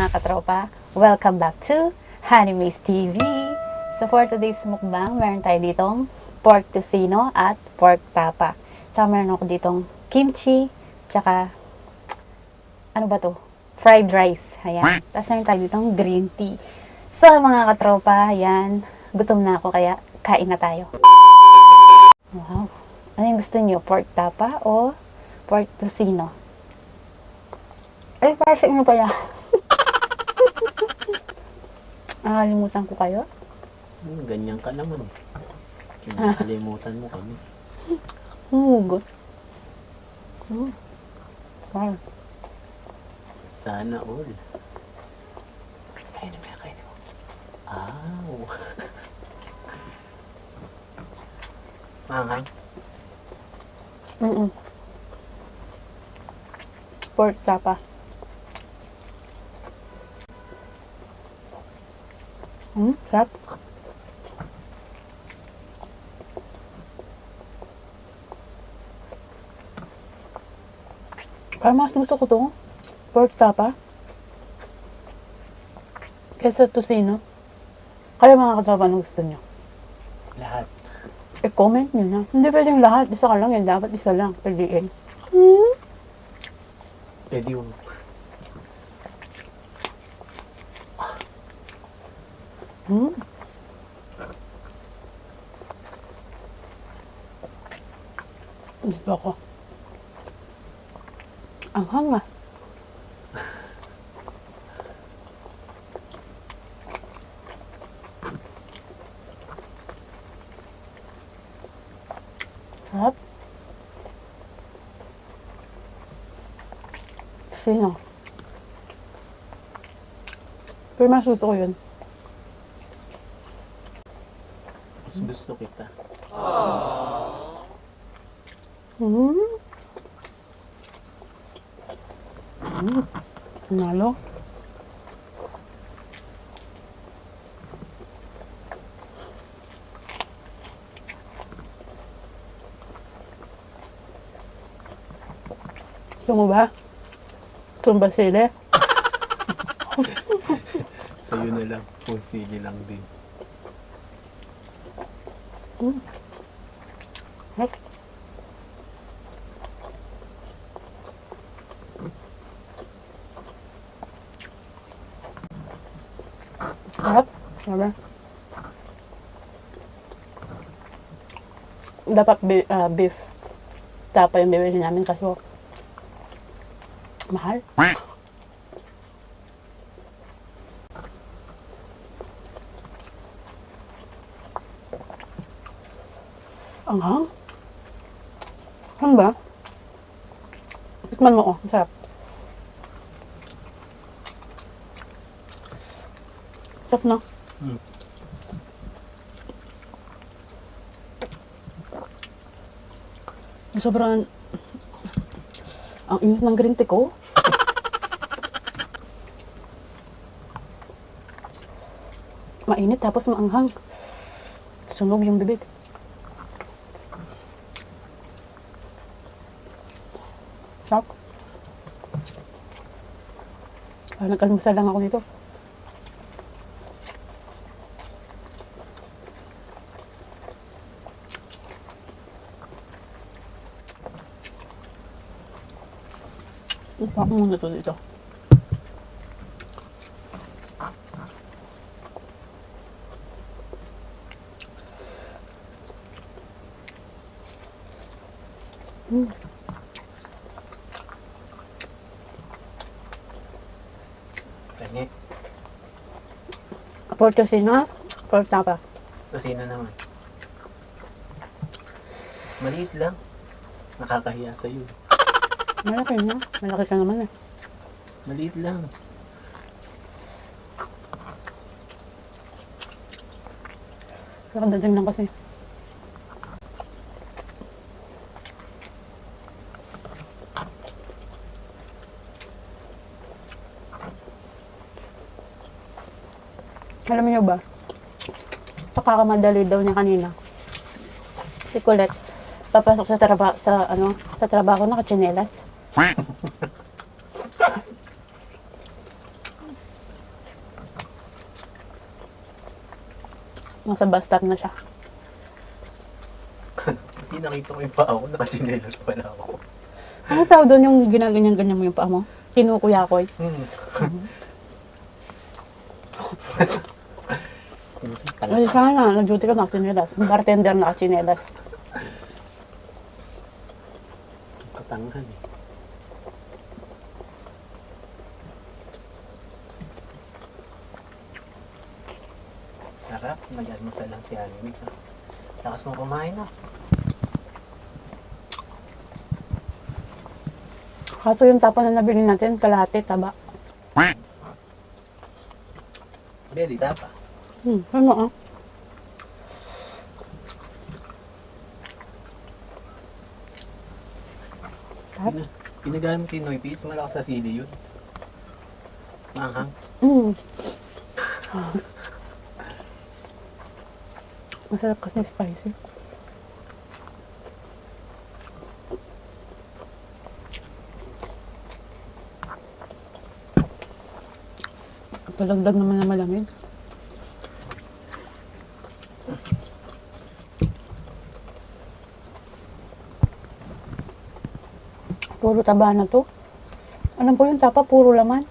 mga katropa, welcome back to Hanimaze TV. So for today's mukbang, meron tayo ditong pork tocino at pork tapa. Tsaka meron ako ditong kimchi, tsaka ano ba to? Fried rice. Ayan. Tapos meron tayo ditong green tea. So mga katropa, ayan, gutom na ako kaya kain na tayo. Wow. Ano yung gusto niyo? Pork tapa o pork tocino? Ay, parang ano pala? Nakalimutan ko kayo? Ganyan ka naman. Kinakalimutan mo kami. Humugot. Wow. Sana all. Kainin mo. Aw. Manghang. Pork tapa. Sarap. Parang mas gusto ko to. Pork tapa. Kesa tocino. Kaya mga katropa, ano gusto nyo? Lahat. I-comment nyo na. Hindi pwedeng lahat. Isa ka lang yan. Dapat isa lang. Pwedeen. Pwede yung... Gusto ko. Ang hanga. Sarap. Sino? Pero mas gusto ko yun. Mas gusto kita. Nalo. Gusto mo ba? Gusto mo ba sili? Sa'yo na lang. Kung sili lang din. Sarap. Sabi. Dapat beef. Tapa yung bibili namin kasi mahal. Anghang? Ano ba? Tikman mo, oh. Sarap. Sarap na. Sobrang ang init ng green tea ko. Mainit tapos maanghang. Sunog yung bibig. Sarap. Nag-almusal lang ako nito. Ipa muna to dito. Kanya. Pork tocino, pork tapa. Tosino naman. Maliit lang. Nakakahiya sa'yo. Malaki na. Malaki ka naman eh. Maliit lang. Nakadating lang kasi. Alam niyo ba? Pakakamadali daw niya kanina. Si Colette, papasok sa trabaho nakatsinelas. Nasa bus stop na siya. Hindi nakita ko yung paa ko, nakachinelas pala ako. Ano tawag doon yung ginaganyan-ganyan mo yung paa mo? Kinukuyakoy. Ay, sana, nag-duty ka nakachinelas. Bartender nakachinelas. Katangan eh. Sarap, nag-almusal lang si Anime. Lakas mo kumain ah. Kaso yung tapa na nabili natin, kalahati, taba. Belly, tapa. Ano ah? Pinagamit si Noy Pits, malakas sa sili yun. Maanghang. Masarap kasi spicy. Palagdag naman na malamig. Puro taba na to. Alam ko yung tapa, puro laman.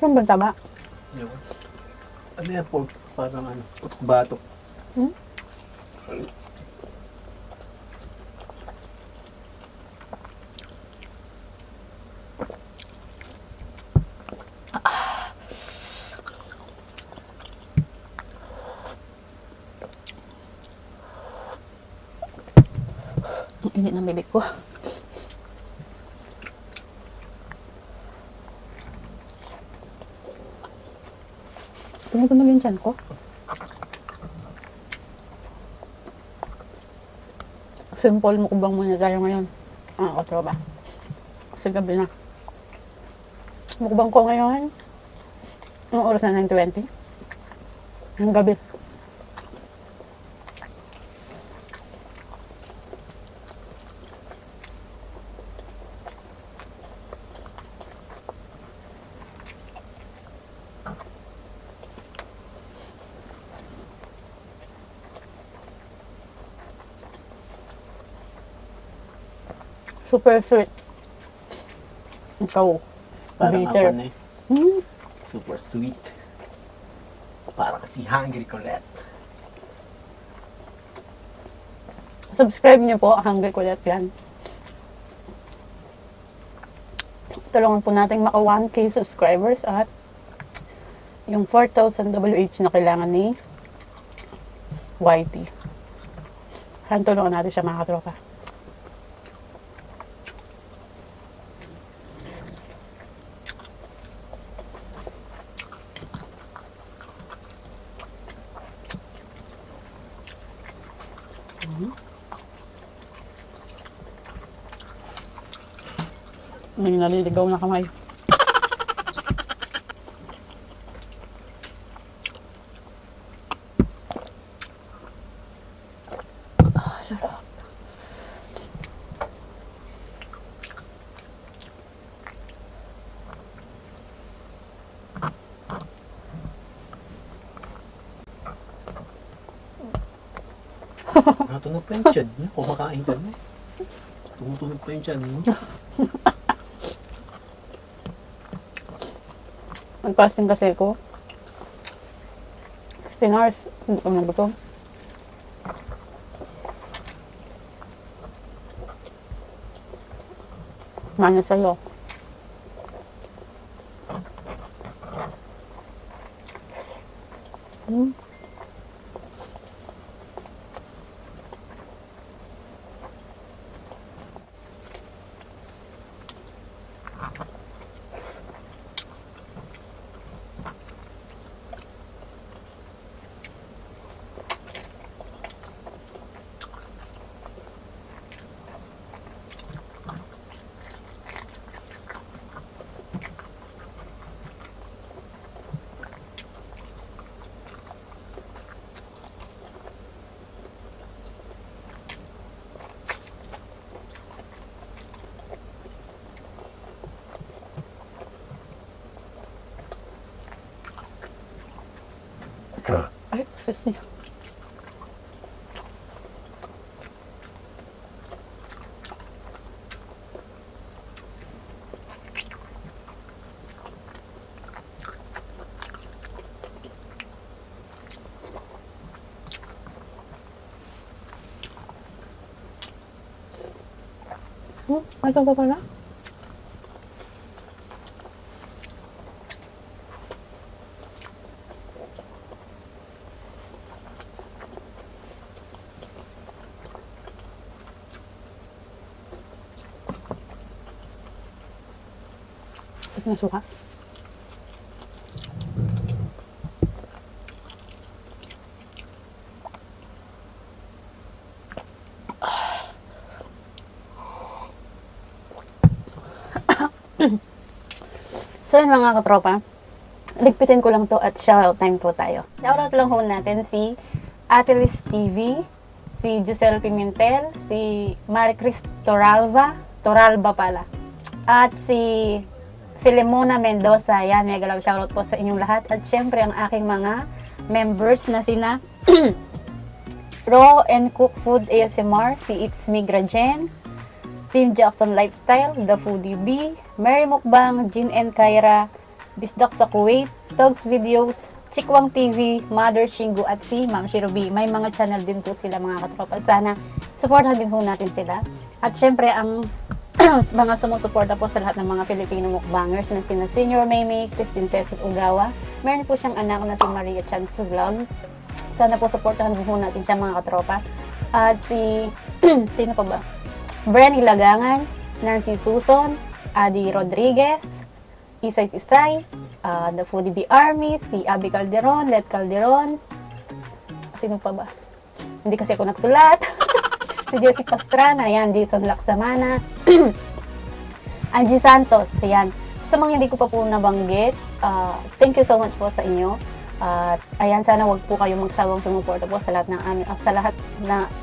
Saan ba taba? Yun. Ano yan, pork? Parang ano, utok-batok. Ang init ng bibig ko. Tunog-tunog yung tiyan ko. Simple mukbang muna tayo ngayon. Otro ba? Kasi gabi na. Mukbang ko ngayon. Ang oras na 9:20. Ang gabi. Super sweet. Ikaw. Parang Bitter. ako na eh. Super sweet. Parang si Hungry Colette. Subscribe niyo po. Hungry Colette yan. Tulungan po natin maka 1K subscribers at yung 4,000 WH na kailangan ni YT. Kaya tulungan natin siya mga katropa. May naliligaw na kamay. Sarap. Natunog pa yung tiyan niya. Kumakain ka na eh. Tumutunog pa yung tiyan mo. Nag-fasting kasi ko. 16 hours. Hindi ko nagutom. Mana sa'yo. Excuse me. Ano ba pala? Ito na suka. So yun mga katropa, ligpitin ko lang to at shoutout time po tayo. Shoutout lang ho natin si Ate Liz TV, si Giselle Pimentel, si Maricris Toralba pala, at si Filemona Mendoza. Yan, mega love shoutout po sa inyong lahat. At syempre ang aking mga members na sina Raw and Cook Food ASMR, si It's Me Grajen, Team Jackson Lifestyle, The Foodie B, Mary Mukbang, Jean and Kyra, Bisdak sa Kuwait, Togs Videos, Chikwang TV, Mother Shingo at si Ma'am Shirobi. May mga channel din po sila mga katropa. Sana supportahan din po natin sila. At syempre ang mga sumusuporta po sa lahat ng mga Filipino mukbangers na sina Senior Maymay, Christine Cesar Ugawa. Meron po siyang anak na si Maria Chan Vlog. Sana po supportahan din po natin siya mga katropa. At si sino pa ba? Brenny Lagangan, Nancy Suson, Adi Rodriguez, Isay Tisay, The Foodie B Army, si Abby Calderon, Let Calderon, sino pa ba? Hindi kasi ako nagsulat. Si Jessie Pastrana, yan, Jason Laksamana, Angie Santos, yan. Sa mga hindi ko pa po nabanggit, thank you so much po sa inyo. At ayan, sana wag po kayong magsawang sumuporta po sa lahat ng aming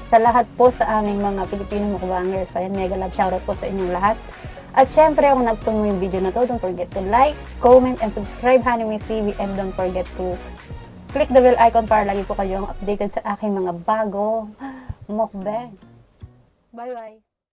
sa lahat po sa aming mga Filipino mukbangers. Ayan, mega love shoutout po sa inyong lahat. At syempre, kung nagustuhan mo yung video na to, don't forget to like, comment, and subscribe Honeymaze TV, and don't forget to click the bell icon para lagi po kayong updated sa aking mga bago mukbang. Bye bye.